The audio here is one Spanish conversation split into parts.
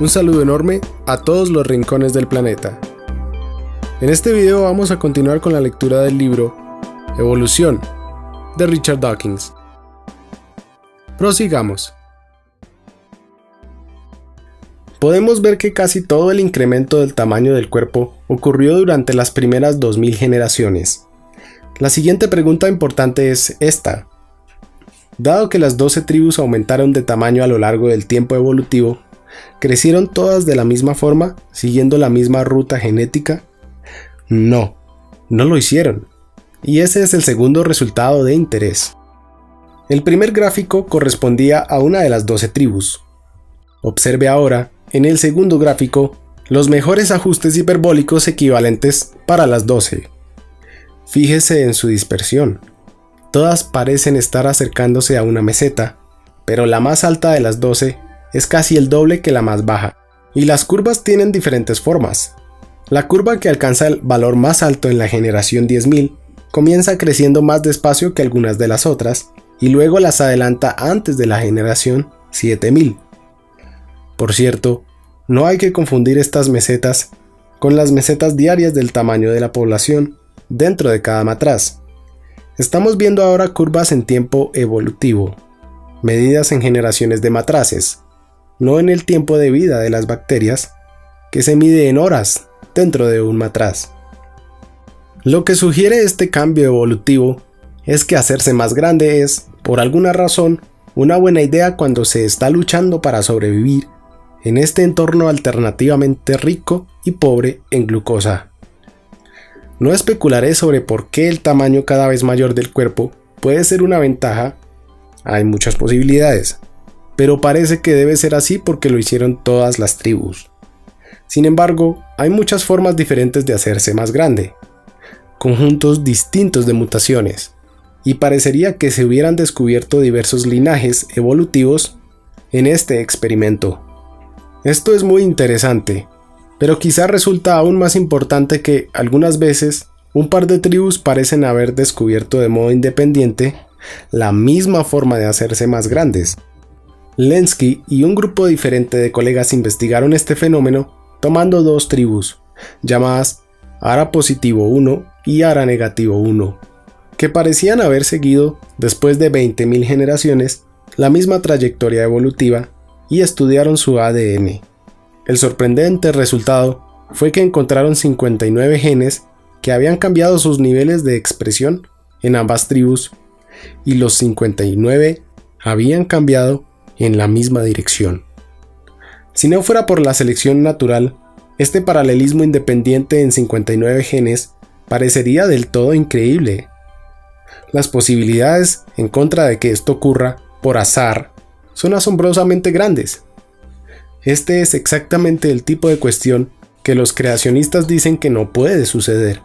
Un saludo enorme a todos los rincones del planeta. En este video vamos a continuar con la lectura del libro Evolución de Richard Dawkins. Prosigamos. Podemos ver que casi todo el incremento del tamaño del cuerpo ocurrió durante las primeras 2000 generaciones. La siguiente pregunta importante es esta. Dado que las 12 tribus aumentaron de tamaño a lo largo del tiempo evolutivo, ¿crecieron todas de la misma forma, siguiendo la misma ruta genética? No lo hicieron. Y ese es el segundo resultado de interés. El primer gráfico correspondía a una de las 12 tribus. Observe ahora, en el segundo gráfico, los mejores ajustes hiperbólicos equivalentes para las 12. Fíjese en su dispersión. Todas parecen estar acercándose a una meseta, pero la más alta de las 12 es casi el doble que la más baja, y las curvas tienen diferentes formas. La curva que alcanza el valor más alto en la generación 10.000 comienza creciendo más despacio que algunas de las otras, y luego las adelanta antes de la generación 7.000. Por cierto, no hay que confundir estas mesetas con las mesetas diarias del tamaño de la población dentro de cada matraz. Estamos viendo ahora curvas en tiempo evolutivo, medidas en generaciones de matraces, no en el tiempo de vida de las bacterias, que se mide en horas dentro de un matraz. Lo que sugiere este cambio evolutivo es que hacerse más grande es, por alguna razón, una buena idea cuando se está luchando para sobrevivir en este entorno alternativamente rico y pobre en glucosa. No especularé sobre por qué el tamaño cada vez mayor del cuerpo puede ser una ventaja. Hay muchas posibilidades, pero parece que debe ser así porque lo hicieron todas las tribus. Sin embargo, hay muchas formas diferentes de hacerse más grande, conjuntos distintos de mutaciones, y parecería que se hubieran descubierto diversos linajes evolutivos en este experimento. Esto es muy interesante, pero quizá resulta aún más importante que algunas veces un par de tribus parecen haber descubierto de modo independiente la misma forma de hacerse más grandes. Lenski y un grupo diferente de colegas investigaron este fenómeno tomando dos tribus, llamadas Ara positivo 1 y Ara negativo 1, que parecían haber seguido, después de 20.000 generaciones, la misma trayectoria evolutiva y estudiaron su ADN. El sorprendente resultado fue que encontraron 59 genes que habían cambiado sus niveles de expresión en ambas tribus, y los 59 habían cambiado en la misma dirección. Si no fuera por la selección natural, este paralelismo independiente en 59 genes parecería del todo increíble. Las posibilidades en contra de que esto ocurra por azar son asombrosamente grandes. Este es exactamente el tipo de cuestión que los creacionistas dicen que no puede suceder,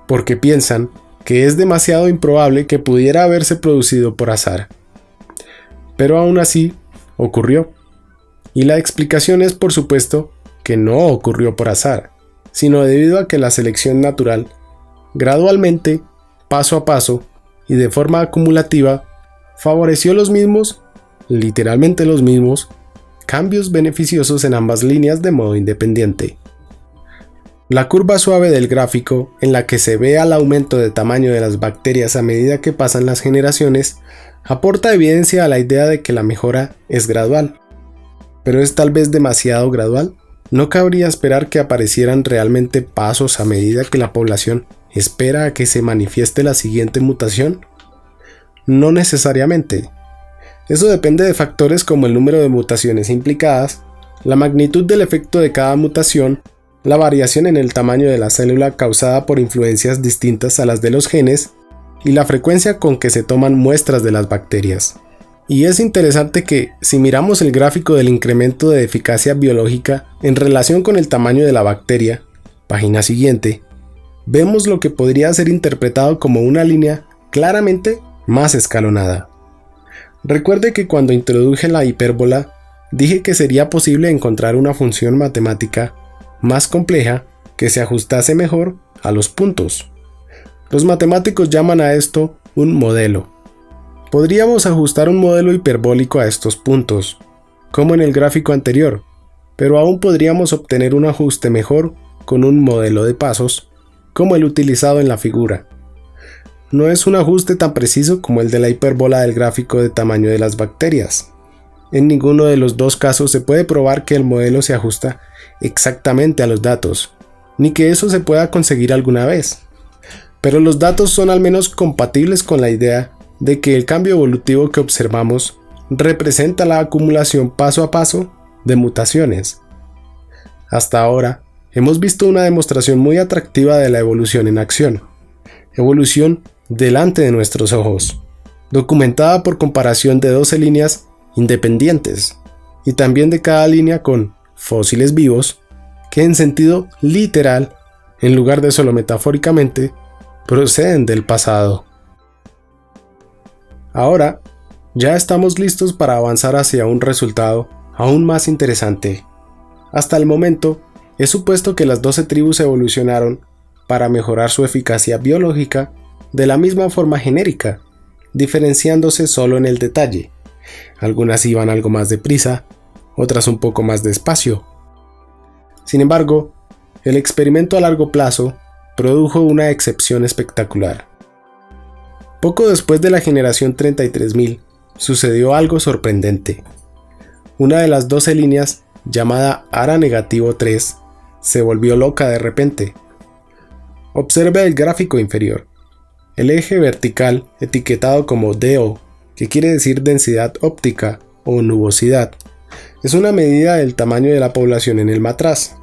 porque piensan que es demasiado improbable que pudiera haberse producido por azar. Pero aún así, ocurrió. Y la explicación es, por supuesto, que no ocurrió por azar, sino debido a que la selección natural, gradualmente, paso a paso y de forma acumulativa, favoreció los mismos, literalmente los mismos, cambios beneficiosos en ambas líneas de modo independiente. La curva suave del gráfico, en la que se ve al aumento de tamaño de las bacterias a medida que pasan las generaciones, aporta evidencia a la idea de que la mejora es gradual. ¿Pero es tal vez demasiado gradual? ¿No cabría esperar que aparecieran realmente pasos a medida que la población espera a que se manifieste la siguiente mutación? No necesariamente. Eso depende de factores como el número de mutaciones implicadas, la magnitud del efecto de cada mutación, la variación en el tamaño de la célula causada por influencias distintas a las de los genes, y la frecuencia con que se toman muestras de las bacterias. Y es interesante que, si miramos el gráfico del incremento de eficacia biológica en relación con el tamaño de la bacteria, página siguiente, vemos lo que podría ser interpretado como una línea claramente más escalonada. Recuerde que cuando introduje la hipérbola, dije que sería posible encontrar una función matemática más compleja que se ajustase mejor a los puntos. Los matemáticos llaman a esto un modelo. Podríamos ajustar un modelo hiperbólico a estos puntos, como en el gráfico anterior, pero aún podríamos obtener un ajuste mejor con un modelo de pasos, como el utilizado en la figura. No es un ajuste tan preciso como el de la hipérbola del gráfico de tamaño de las bacterias. En ninguno de los dos casos se puede probar que el modelo se ajusta exactamente a los datos, ni que eso se pueda conseguir alguna vez. Pero los datos son al menos compatibles con la idea de que el cambio evolutivo que observamos representa la acumulación paso a paso de mutaciones. Hasta ahora, hemos visto una demostración muy atractiva de la evolución en acción. Evolución delante de nuestros ojos, documentada por comparación de 12 líneas independientes, y también de cada línea con fósiles vivos, que en sentido literal, en lugar de solo metafóricamente, proceden del pasado. Ahora, ya estamos listos para avanzar hacia un resultado aún más interesante. Hasta el momento, he supuesto que las 12 tribus evolucionaron para mejorar su eficacia biológica de la misma forma genérica, diferenciándose solo en el detalle. Algunas iban algo más deprisa, otras un poco más despacio. Sin embargo, el experimento a largo plazo produjo una excepción espectacular. Poco después de la generación 33.000, sucedió algo sorprendente. Una de las 12 líneas, llamada ARA-3, se volvió loca de repente. Observe el gráfico inferior. El eje vertical, etiquetado como DO, que quiere decir densidad óptica o nubosidad, es una medida del tamaño de la población en el matraz.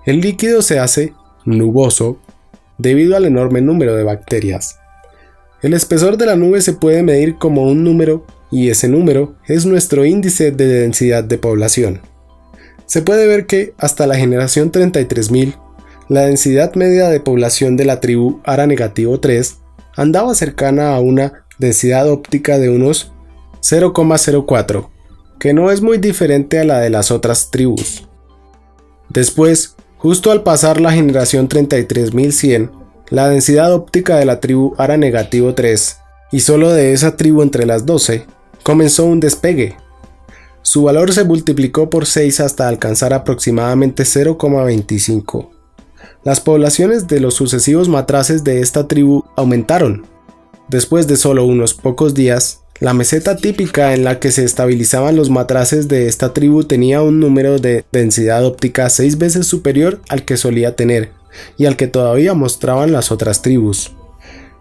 El líquido se hace nuboso debido al enorme número de bacterias. El espesor de la nube se puede medir como un número y ese número es nuestro índice de densidad de población. Se puede ver que hasta la generación 33.000, la densidad media de población de la tribu ARA-3 andaba cercana a una densidad óptica de unos 0,04, que no es muy diferente a la de las otras tribus. Después, justo al pasar la generación 33.100, la densidad óptica de la tribu ARA-3, y solo de esa tribu entre las 12, comenzó un despegue. Su valor se multiplicó por 6 hasta alcanzar aproximadamente 0,25. Las poblaciones de los sucesivos matraces de esta tribu aumentaron. Después de solo unos pocos días, la meseta típica en la que se estabilizaban los matraces de esta tribu tenía un número de densidad óptica 6 veces superior al que solía tener y al que todavía mostraban las otras tribus.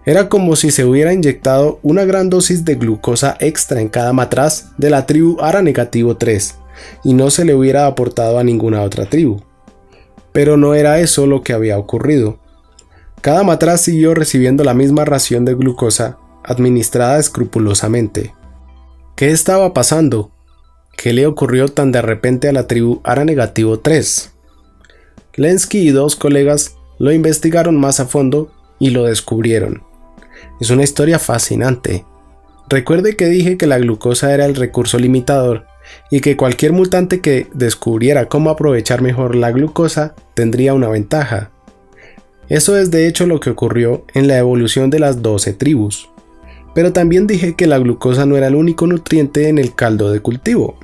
Era como si se hubiera inyectado una gran dosis de glucosa extra en cada matraz de la tribu ARA-3 y no se le hubiera aportado a ninguna otra tribu. Pero no era eso lo que había ocurrido. Cada matraz siguió recibiendo la misma ración de glucosa administrada escrupulosamente. ¿Qué estaba pasando? ¿Qué le ocurrió tan de repente a la tribu ARA-3? Lenski y 2 colegas lo investigaron más a fondo y lo descubrieron. Es una historia fascinante. Recuerde que dije que la glucosa era el recurso limitador y que cualquier mutante que descubriera cómo aprovechar mejor la glucosa tendría una ventaja. Eso es de hecho lo que ocurrió en la evolución de las 12 tribus. Pero también dije que la glucosa no era el único nutriente en el caldo de cultivo.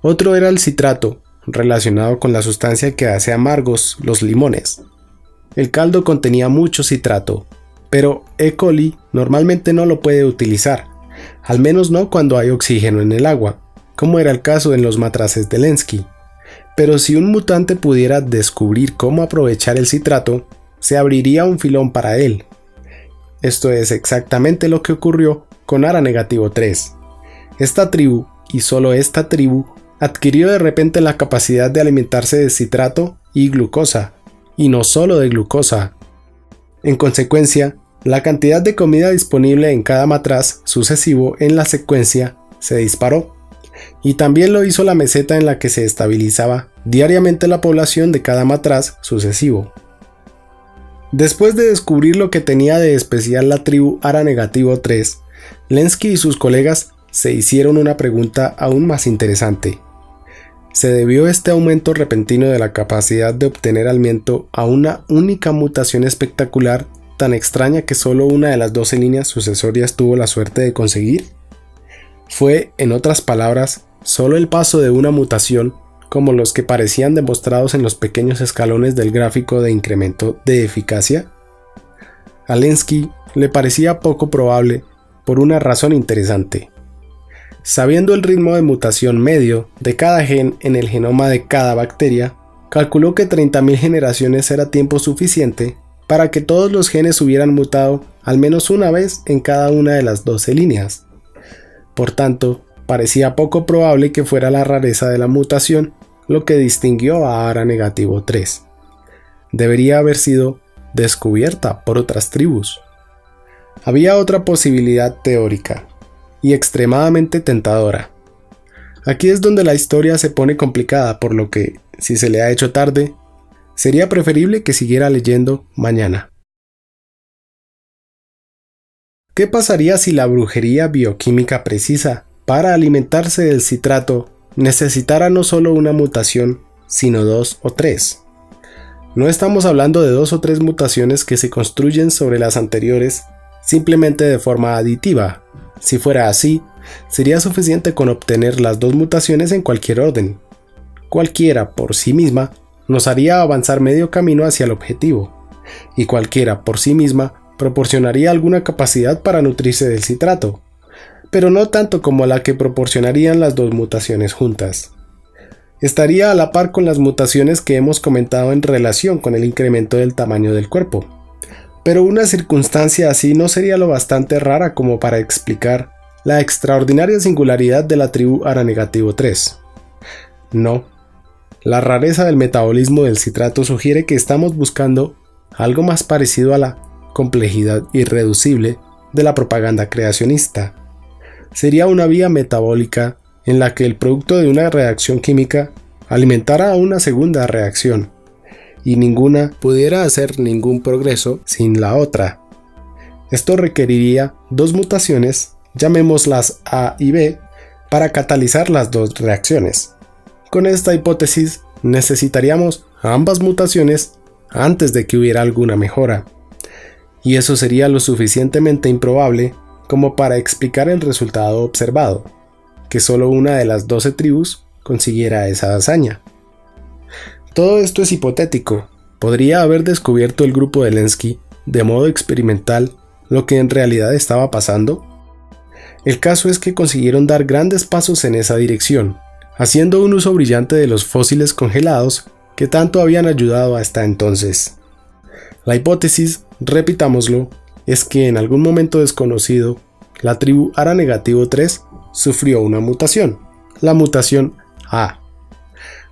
Otro era el citrato, relacionado con la sustancia que hace amargos los limones. El caldo contenía mucho citrato, pero E. coli normalmente no lo puede utilizar, al menos no cuando hay oxígeno en el agua, como era el caso en los matraces de Lenski. Pero si un mutante pudiera descubrir cómo aprovechar el citrato, se abriría un filón para él. Esto es exactamente lo que ocurrió con ARA-3. Esta tribu, y solo esta tribu, adquirió de repente la capacidad de alimentarse de citrato y glucosa, y no solo de glucosa. En consecuencia, la cantidad de comida disponible en cada matraz sucesivo en la secuencia se disparó, y también lo hizo la meseta en la que se estabilizaba diariamente la población de cada matraz sucesivo. Después de descubrir lo que tenía de especial la tribu ARA-3, Lenski y sus colegas se hicieron una pregunta aún más interesante. ¿Se debió este aumento repentino de la capacidad de obtener alimento a una única mutación espectacular tan extraña que solo una de las 12 líneas sucesorias tuvo la suerte de conseguir? Fue, en otras palabras, solo el paso de una mutación como los que parecían demostrados en los pequeños escalones del gráfico de incremento de eficacia? A Lenski le parecía poco probable por una razón interesante. Sabiendo el ritmo de mutación medio de cada gen en el genoma de cada bacteria, calculó que 30.000 generaciones era tiempo suficiente para que todos los genes hubieran mutado al menos una vez en cada una de las 12 líneas. Por tanto, parecía poco probable que fuera la rareza de la mutación lo que distinguió a ARA-3. Debería haber sido descubierta por otras tribus. Había otra posibilidad teórica, y extremadamente tentadora. Aquí es donde la historia se pone complicada, por lo que, si se le ha hecho tarde, sería preferible que siguiera leyendo mañana. ¿Qué pasaría si la brujería bioquímica precisa para alimentarse del citrato necesitara no solo una mutación, sino 2 o 3? No estamos hablando de 2 o 3 mutaciones que se construyen sobre las anteriores simplemente de forma aditiva. Si fuera así, sería suficiente con obtener las 2 mutaciones en cualquier orden. Cualquiera por sí misma nos haría avanzar medio camino hacia el objetivo, y cualquiera por sí misma proporcionaría alguna capacidad para nutrirse del citrato, pero no tanto como la que proporcionarían las 2 mutaciones juntas. Estaría a la par con las mutaciones que hemos comentado en relación con el incremento del tamaño del cuerpo. Pero una circunstancia así no sería lo bastante rara como para explicar la extraordinaria singularidad de la tribu ARA-3. No, la rareza del metabolismo del citrato sugiere que estamos buscando algo más parecido a la complejidad irreducible de la propaganda creacionista. Sería una vía metabólica en la que el producto de una reacción química alimentara a una segunda reacción, y ninguna pudiera hacer ningún progreso sin la otra. Esto requeriría 2 mutaciones, llamémoslas A y B, para catalizar las 2 reacciones. Con esta hipótesis necesitaríamos ambas mutaciones antes de que hubiera alguna mejora, y eso sería lo suficientemente improbable como para explicar el resultado observado, que solo una de las 12 tribus consiguiera esa hazaña. Todo esto es hipotético. ¿Podría haber descubierto el grupo de Lenski de modo experimental lo que en realidad estaba pasando? El caso es que consiguieron dar grandes pasos en esa dirección, haciendo un uso brillante de los fósiles congelados que tanto habían ayudado hasta entonces. La hipótesis, repitámoslo, es que en algún momento desconocido, la tribu ARA-3 sufrió una mutación, la mutación A.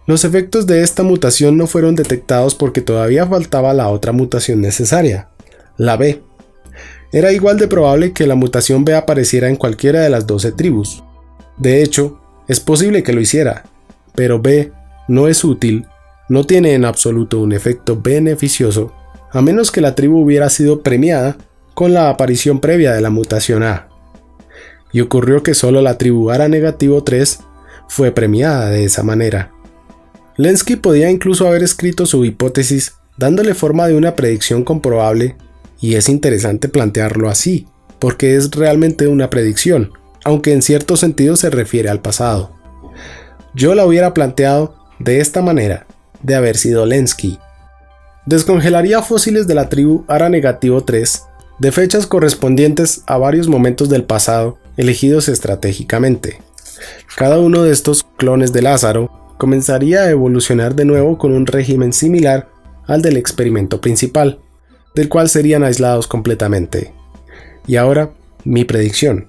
Los efectos de esta mutación no fueron detectados porque todavía faltaba la otra mutación necesaria, la B. Era igual de probable que la mutación B apareciera en cualquiera de las 12 tribus. De hecho, es posible que lo hiciera, pero B no es útil, no tiene en absoluto un efecto beneficioso, a menos que la tribu hubiera sido premiada con la aparición previa de la mutación A. Y ocurrió que solo la tribu ARA-3 fue premiada de esa manera. Lenski podía incluso haber escrito su hipótesis dándole forma de una predicción comprobable, y es interesante plantearlo así, porque es realmente una predicción, aunque en cierto sentido se refiere al pasado. Yo la hubiera planteado de esta manera, de haber sido Lenski. Descongelaría fósiles de la tribu ARA-3 de fechas correspondientes a varios momentos del pasado elegidos estratégicamente. Cada uno de estos clones de Lázaro comenzaría a evolucionar de nuevo con un régimen similar al del experimento principal, del cual serían aislados completamente. Y ahora, mi predicción.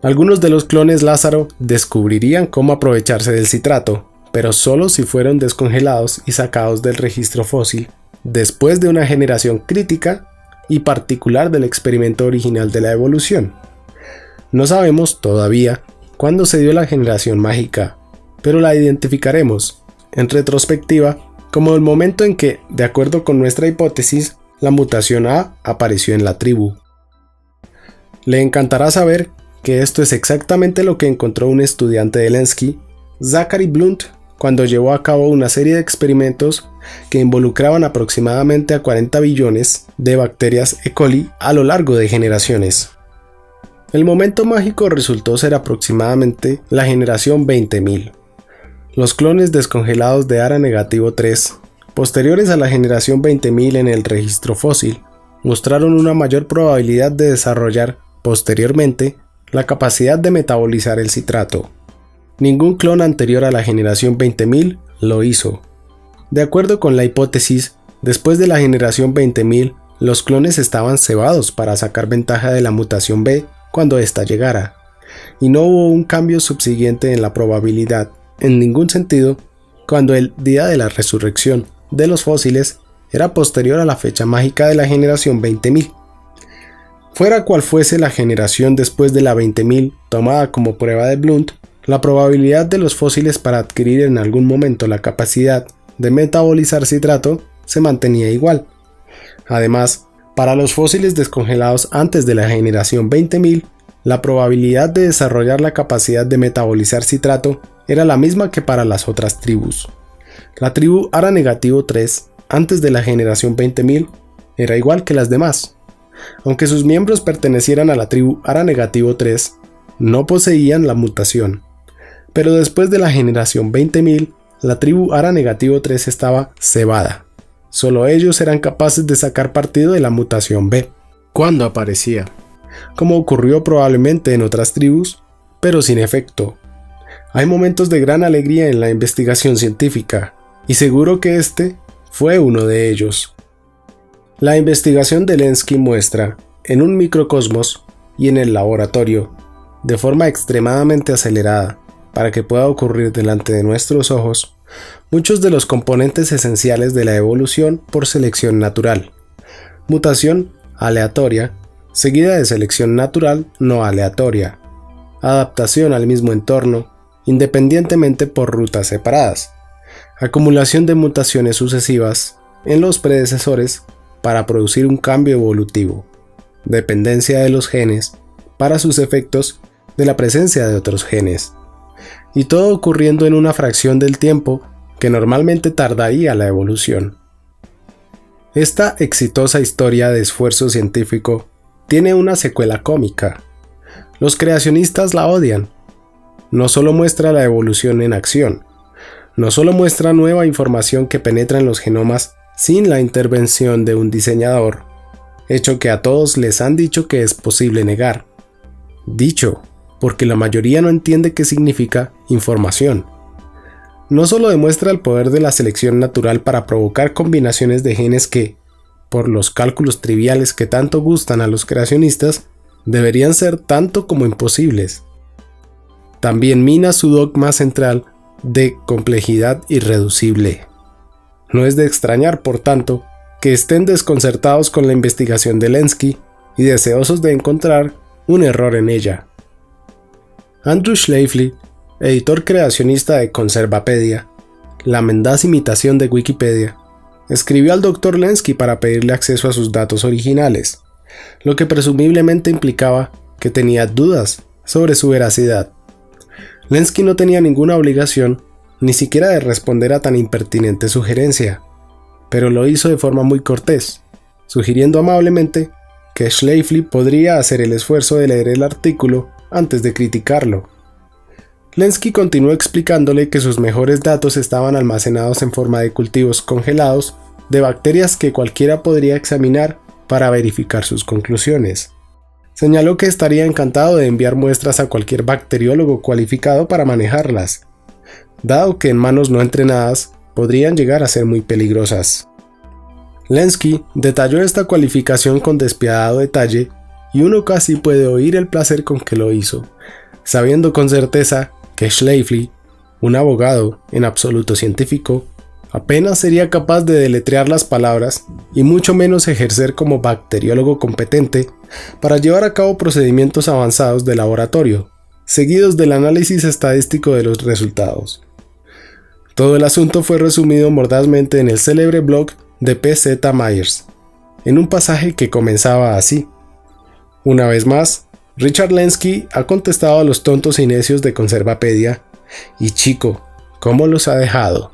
Algunos de los clones Lázaro descubrirían cómo aprovecharse del citrato, pero solo si fueron descongelados y sacados del registro fósil después de una generación crítica y particular del experimento original de la evolución. No sabemos todavía cuándo se dio la generación mágica, pero la identificaremos, en retrospectiva, como el momento en que, de acuerdo con nuestra hipótesis, la mutación A apareció en la tribu. Le encantará saber que esto es exactamente lo que encontró un estudiante de Lenski, Zachary Blunt, cuando llevó a cabo una serie de experimentos que involucraban aproximadamente a 40 billones de bacterias E. coli a lo largo de generaciones. El momento mágico resultó ser aproximadamente la generación 20.000. Los clones descongelados de ARA-3, posteriores a la generación 20.000 en el registro fósil, mostraron una mayor probabilidad de desarrollar, posteriormente, la capacidad de metabolizar el citrato. Ningún clon anterior a la generación 20.000 lo hizo. De acuerdo con la hipótesis, después de la generación 20.000, los clones estaban cebados para sacar ventaja de la mutación B cuando ésta llegara, y no hubo un cambio subsiguiente en la probabilidad, en ningún sentido, cuando el día de la resurrección de los fósiles era posterior a la fecha mágica de la generación 20.000. Fuera cual fuese la generación después de la 20.000 tomada como prueba de Blunt, la probabilidad de los fósiles para adquirir en algún momento la capacidad de metabolizar citrato se mantenía igual. Además, para los fósiles descongelados antes de la generación 20.000, la probabilidad de desarrollar la capacidad de metabolizar citrato era la misma que para las otras tribus. La tribu ARA-3, antes de la generación 20.000, era igual que las demás. Aunque sus miembros pertenecieran a la tribu ARA-3, no poseían la mutación. Pero después de la generación 20.000, la tribu ARA-3 estaba cebada. Solo ellos eran capaces de sacar partido de la mutación B, cuando aparecía, como ocurrió probablemente en otras tribus, pero sin efecto. Hay momentos de gran alegría en la investigación científica, y seguro que este fue uno de ellos. La investigación de Lenski muestra, en un microcosmos y en el laboratorio, de forma extremadamente acelerada, para que pueda ocurrir delante de nuestros ojos, muchos de los componentes esenciales de la evolución por selección natural. Mutación aleatoria, seguida de selección natural no aleatoria. Adaptación al mismo entorno, independientemente por rutas separadas. Acumulación de mutaciones sucesivas en los predecesores para producir un cambio evolutivo. Dependencia de los genes para sus efectos de la presencia de otros genes. Y todo ocurriendo en una fracción del tiempo que normalmente tardaría la evolución. Esta exitosa historia de esfuerzo científico tiene una secuela cómica. Los creacionistas la odian. No solo muestra la evolución en acción, no solo muestra nueva información que penetra en los genomas sin la intervención de un diseñador, hecho que a todos les han dicho que es posible negar. Dicho, porque la mayoría no entiende qué significa información. No solo demuestra el poder de la selección natural para provocar combinaciones de genes que, por los cálculos triviales que tanto gustan a los creacionistas, deberían ser tanto como imposibles. También mina su dogma central de complejidad irreducible. No es de extrañar, por tanto, que estén desconcertados con la investigación de Lenski y deseosos de encontrar un error en ella. Andrew Schleifly, editor creacionista de Conservapedia, la mendaz imitación de Wikipedia, escribió al Dr. Lenski para pedirle acceso a sus datos originales, lo que presumiblemente implicaba que tenía dudas sobre su veracidad. Lenski no tenía ninguna obligación, ni siquiera de responder a tan impertinente sugerencia, pero lo hizo de forma muy cortés, sugiriendo amablemente que Schleifly podría hacer el esfuerzo de leer el artículo antes de criticarlo. Lenski continuó explicándole que sus mejores datos estaban almacenados en forma de cultivos congelados de bacterias que cualquiera podría examinar para verificar sus conclusiones. Señaló que estaría encantado de enviar muestras a cualquier bacteriólogo cualificado para manejarlas, dado que en manos no entrenadas podrían llegar a ser muy peligrosas. Lenski detalló esta cualificación con despiadado detalle y uno casi puede oír el placer con que lo hizo, sabiendo con certeza que Schleifly, un abogado en absoluto científico, apenas sería capaz de deletrear las palabras y mucho menos ejercer como bacteriólogo competente para llevar a cabo procedimientos avanzados de laboratorio, seguidos del análisis estadístico de los resultados. Todo el asunto fue resumido mordazmente en el célebre blog de P.Z. Myers, en un pasaje que comenzaba así: una vez más, Richard Lenski ha contestado a los tontos y necios de Conservapedia, y chico, ¿cómo los ha dejado?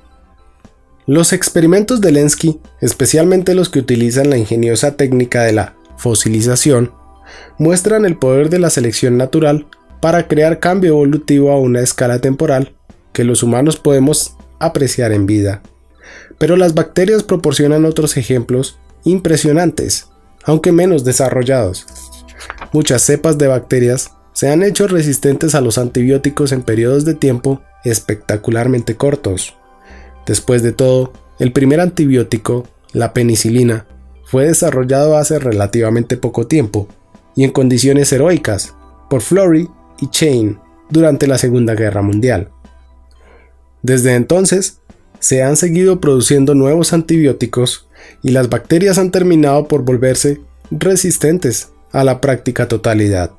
Los experimentos de Lenski, especialmente los que utilizan la ingeniosa técnica de la fosilización, muestran el poder de la selección natural para crear cambio evolutivo a una escala temporal que los humanos podemos apreciar en vida. Pero las bacterias proporcionan otros ejemplos impresionantes, aunque menos desarrollados. Muchas cepas de bacterias se han hecho resistentes a los antibióticos en periodos de tiempo espectacularmente cortos. Después de todo, el primer antibiótico, la penicilina, fue desarrollado hace relativamente poco tiempo y en condiciones heroicas por Florey y Chain durante la Segunda Guerra Mundial. Desde entonces, se han seguido produciendo nuevos antibióticos y las bacterias han terminado por volverse resistentes a la práctica totalidad.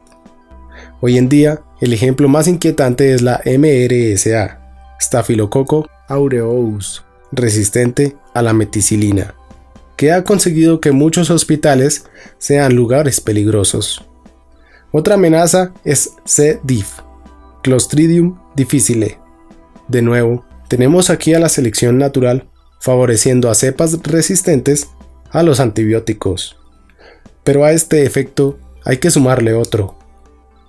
Hoy en día, el ejemplo más inquietante es la MRSA, Staphylococcus aureus, resistente a la meticilina, que ha conseguido que muchos hospitales sean lugares peligrosos. Otra amenaza es C. diff, Clostridium difficile. De nuevo, tenemos aquí a la selección natural favoreciendo a cepas resistentes a los antibióticos. Pero a este efecto hay que sumarle otro.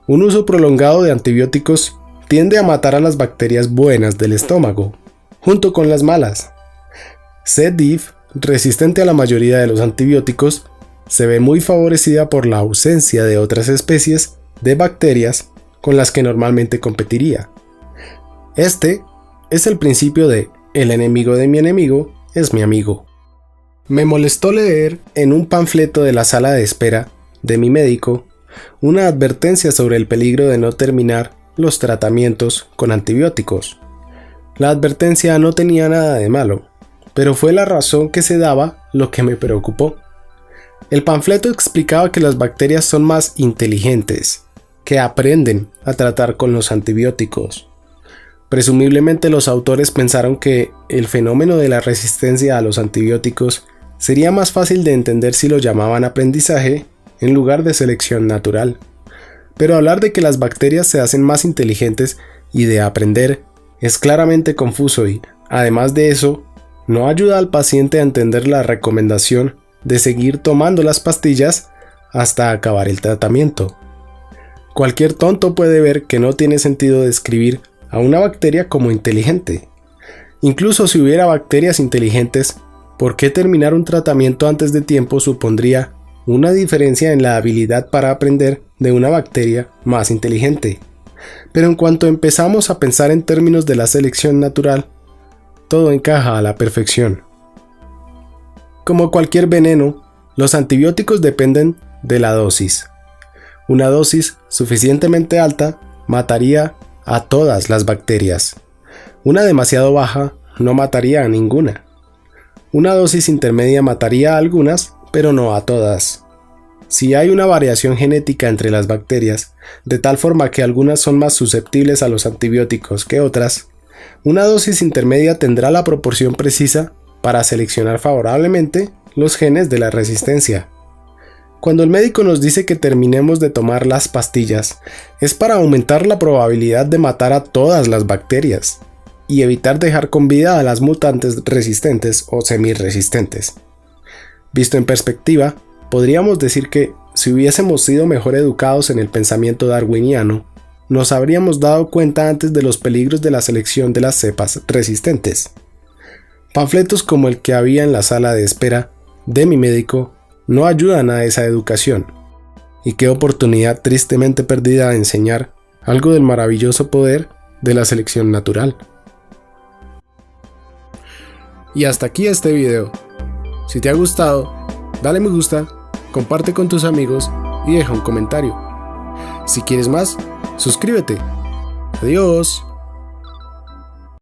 Un uso prolongado de antibióticos tiende a matar a las bacterias buenas del estómago, junto con las malas. C. diff, resistente a la mayoría de los antibióticos, se ve muy favorecida por la ausencia de otras especies de bacterias con las que normalmente competiría. Este es el principio de el enemigo de mi enemigo es mi amigo. Me molestó leer en un panfleto de la sala de espera de mi médico una advertencia sobre el peligro de no terminar los tratamientos con antibióticos. La advertencia no tenía nada de malo, pero fue la razón que se daba lo que me preocupó. El panfleto explicaba que las bacterias son más inteligentes, que aprenden a tratar con los antibióticos. Presumiblemente los autores pensaron que el fenómeno de la resistencia a los antibióticos sería más fácil de entender si lo llamaban aprendizaje en lugar de selección natural. Pero hablar de que las bacterias se hacen más inteligentes y de aprender es claramente confuso y, además de eso, no ayuda al paciente a entender la recomendación de seguir tomando las pastillas hasta acabar el tratamiento. Cualquier tonto puede ver que no tiene sentido describir a una bacteria como inteligente. Incluso si hubiera bacterias inteligentes, ¿por qué terminar un tratamiento antes de tiempo supondría una diferencia en la habilidad para aprender de una bacteria más inteligente? Pero en cuanto empezamos a pensar en términos de la selección natural, todo encaja a la perfección. Como cualquier veneno, los antibióticos dependen de la dosis. Una dosis suficientemente alta mataría a todas las bacterias. Una demasiado baja no mataría a ninguna. Una dosis intermedia mataría a algunas, pero no a todas. Si hay una variación genética entre las bacterias, de tal forma que algunas son más susceptibles a los antibióticos que otras, una dosis intermedia tendrá la proporción precisa para seleccionar favorablemente los genes de la resistencia. Cuando el médico nos dice que terminemos de tomar las pastillas, es para aumentar la probabilidad de matar a todas las bacterias y evitar dejar con vida a las mutantes resistentes o semiresistentes. Visto en perspectiva, podríamos decir que si hubiésemos sido mejor educados en el pensamiento darwiniano, nos habríamos dado cuenta antes de los peligros de la selección de las cepas resistentes. Panfletos como el que había en la sala de espera de mi médico no ayudan a esa educación. Y qué oportunidad tristemente perdida de enseñar algo del maravilloso poder de la selección natural. Y hasta aquí este video. Si te ha gustado, dale me gusta, comparte con tus amigos y deja un comentario. Si quieres más, suscríbete. Adiós.